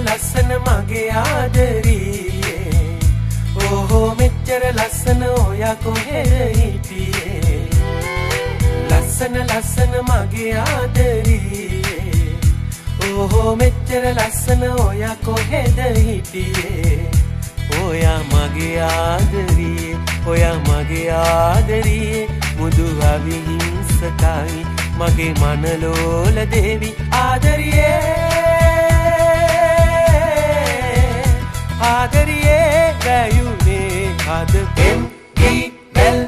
ලස්සන මගේ ආදරියේ ඕහෝ මෙච්චර ලස්සන ඔයා කොහෙද හිටියේ ලස්සන මගේ ආදරියේ ඕහෝ මෙච්චර ලස්සන ඔයා කොහෙද හිටියේ ඔයා මගේ ආදරියේ ඔයා මගේ ආදරියේ මුදු අවිහිංසකයි මගේ මනලෝල දේවි ආදරියේ ආදරියේ ගයුනේ අද MTL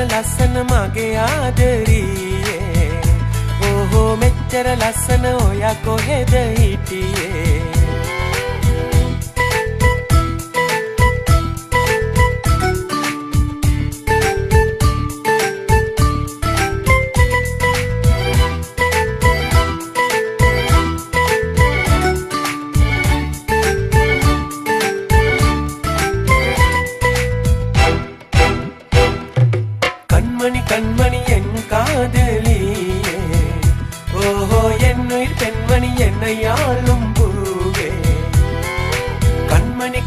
ලස්සන මගේ ආදරියේ ඕහෝ මෙච්චර ලස්සන ඔයා කොහෙද හිටියේ கண்மணி என் காதலியே ஓஹோ என்னுயிர் பெண்மணி என்னை ஆளும் பூவே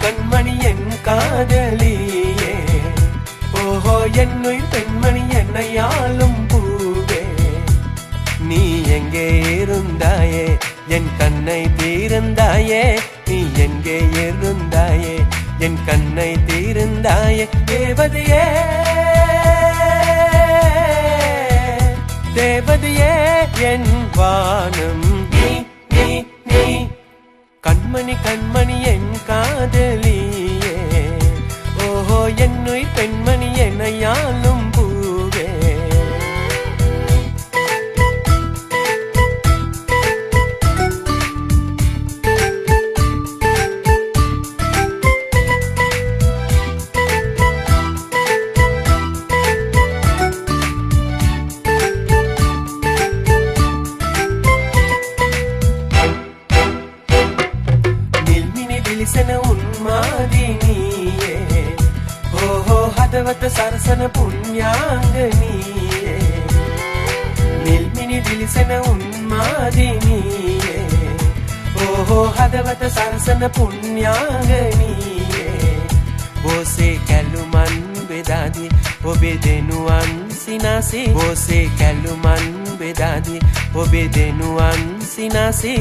கண்மணி என் காதலியே ஓஹோ என்னுயிர் பெண்மணி என்னை ஆளும் பூவே நீ எங்கே இருந்தாயே என் கண்ணை தீர்ந்தாயே நீ எங்கே இருந்தாயே என் கண்ணை தீர்ந்தாயே தேவதையே தேவதையே என் வானம் நீ கண்மணி என் காதலியே ஓஹோ என்னுயிர் பெண்மணி என்னையாளும் பூவே සන උන්මාදිනියේ ඕහෝ හදවත සරසන පුණ්‍යාංගනියේ නිල්මිනි දිලිසෙන උන්මාදිනියේ ඕහෝ හදවත සරසන පුණ්‍යාංගනියේ බෝසේ කැලුමන් බෙදාදී ඔබේ දෙනුවන් සිනාසී බෝසේ කැලුමන් බෙදාදී ඔබේ දෙනුවන් සිනාසී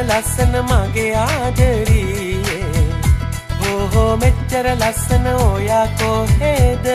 ලස්සන මගේ ආදරියේ ඕහෝ මෙච්චර ලස්සන ඔයා කොහෙද